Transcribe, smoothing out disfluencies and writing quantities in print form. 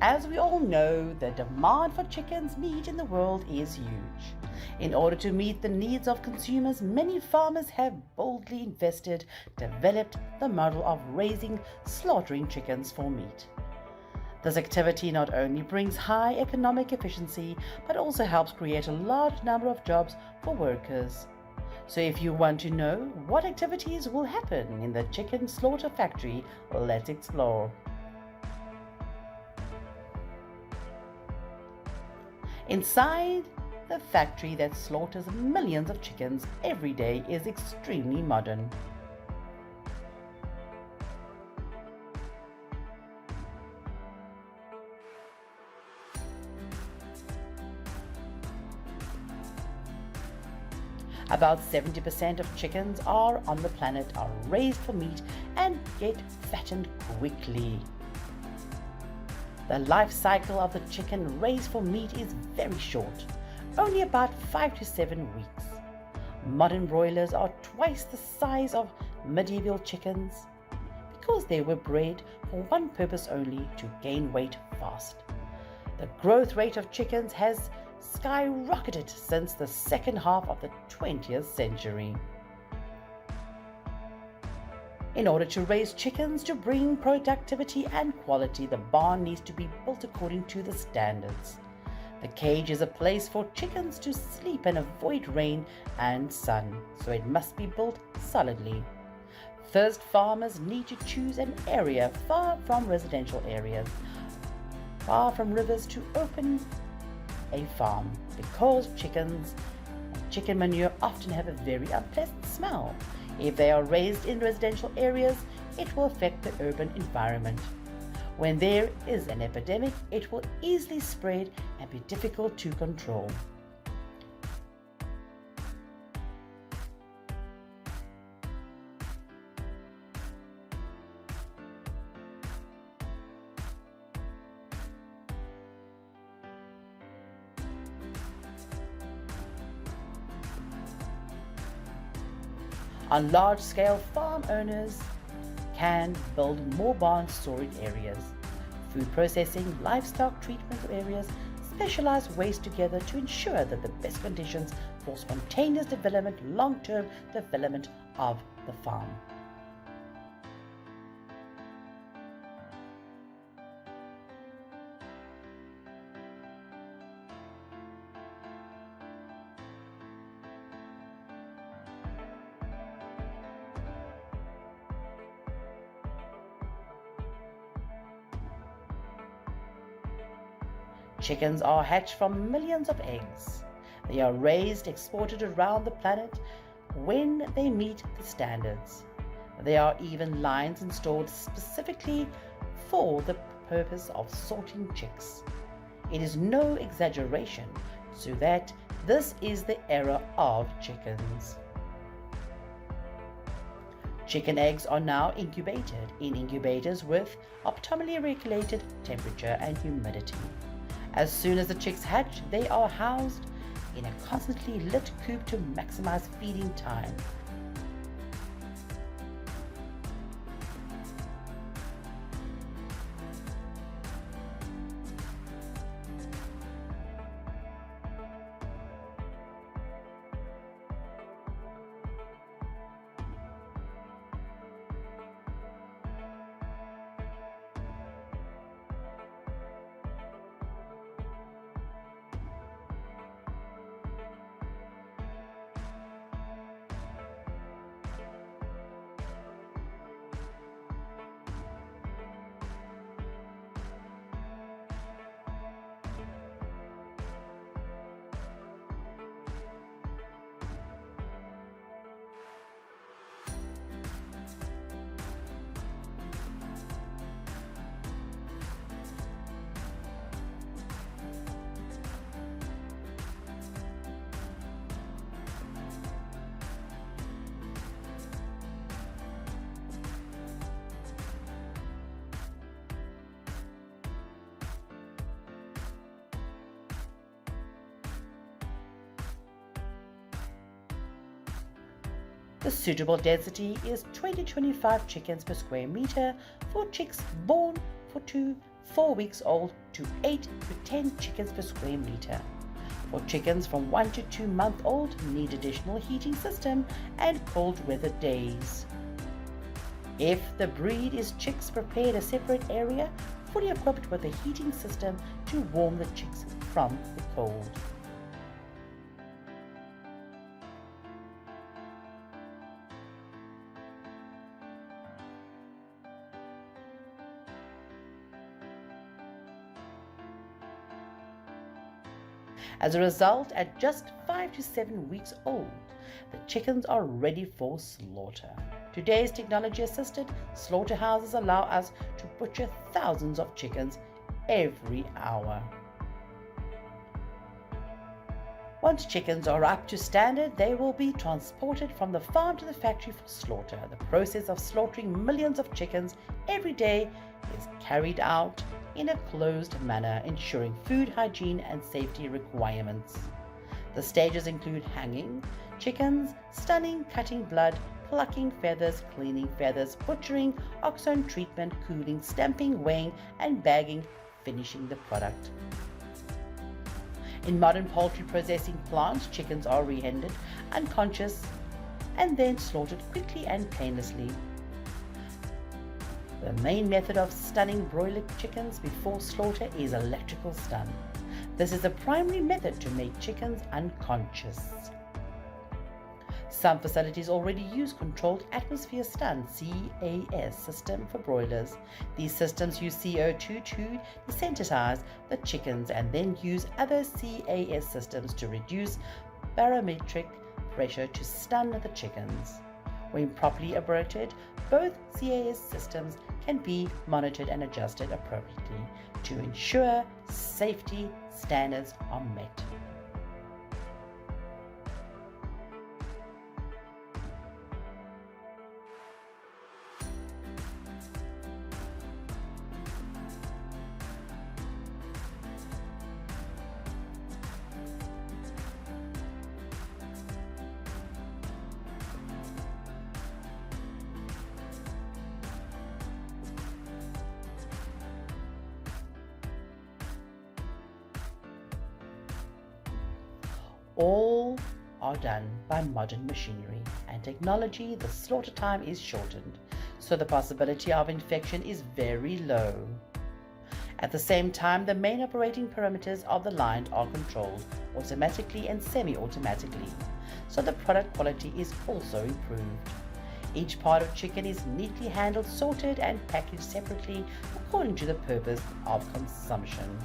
As we all know, the demand for chicken's meat in the world is huge. In order to meet the needs of consumers, many farmers have boldly developed the model of slaughtering chickens for meat. This activity not only brings high economic efficiency, but also helps create a large number of jobs for workers. So if you want to know what activities will happen in the chicken slaughter factory, let's explore. Inside the factory that slaughters millions of chickens every day is extremely modern. About 70% of chickens on the planet are raised for meat and get fattened quickly. The life cycle of the chicken raised for meat is very short, only about 5 to 7 weeks. Modern broilers are twice the size of medieval chickens because they were bred for one purpose only: to gain weight fast. The growth rate of chickens has skyrocketed since the second half of the 20th century. In order to raise chickens to bring productivity and quality, the barn needs to be built according to the standards. The cage is a place for chickens to sleep and avoid rain and sun, so it must be built solidly. First, farmers need to choose an area far from residential areas, far from rivers, to open a farm, because chicken manure often have a very unpleasant smell. If they are raised in residential areas, it will affect the urban environment. When there is an epidemic, it will easily spread and be difficult to control. On large-scale, farm owners can build more barn storage areas, food processing, livestock treatment areas, specialized waste together to ensure that the best conditions for spontaneous development, long-term development of the farm. Chickens are hatched from millions of eggs. They are raised, exported around the planet when they meet the standards. There are even lines installed specifically for the purpose of sorting chicks. It is no exaggeration so that this is the era of chickens. Chicken eggs are now incubated in incubators with optimally regulated temperature and humidity. As soon as the chicks hatch, they are housed in a constantly lit coop to maximize feeding time. The suitable density is 20-25 chickens per square meter for chicks born for 2 4 weeks old to 8 to 10 chickens per square meter. For chickens from 1 to 2 month old, need additional heating system and cold weather days. If the breed is chicks, prepared a separate area fully equipped with a heating system to warm the chicks from the cold. As a result, at just 5 to 7 weeks old, the chickens are ready for slaughter. Today's technology-assisted slaughterhouses allow us to butcher thousands of chickens every hour. Once chickens are up to standard, they will be transported from the farm to the factory for slaughter. The process of slaughtering millions of chickens every day is carried out in a closed manner, ensuring food hygiene and safety requirements. The stages include hanging chickens, stunning, cutting blood, plucking feathers, cleaning feathers, butchering, oxone treatment, cooling, stamping, weighing, and bagging, finishing the product. In modern poultry processing plants, chickens are rehended, unconscious, and then slaughtered quickly and painlessly. The main method of stunning broiler chickens before slaughter is electrical stun. This is the primary method to make chickens unconscious. Some facilities already use controlled atmosphere stun (CAS) system for broilers. These systems use CO2 to desensitize the chickens and then use other CAS systems to reduce barometric pressure to stun the chickens. When properly operated, both CAS systems can be monitored and adjusted appropriately to ensure safety standards are met. All are done by modern machinery and technology. The slaughter time is shortened, so the possibility of infection is very low. At the same time, the main operating parameters of the line are controlled automatically and semi-automatically, so the product quality is also improved. Each part of chicken is neatly handled, sorted, and packaged separately according to the purpose of consumption.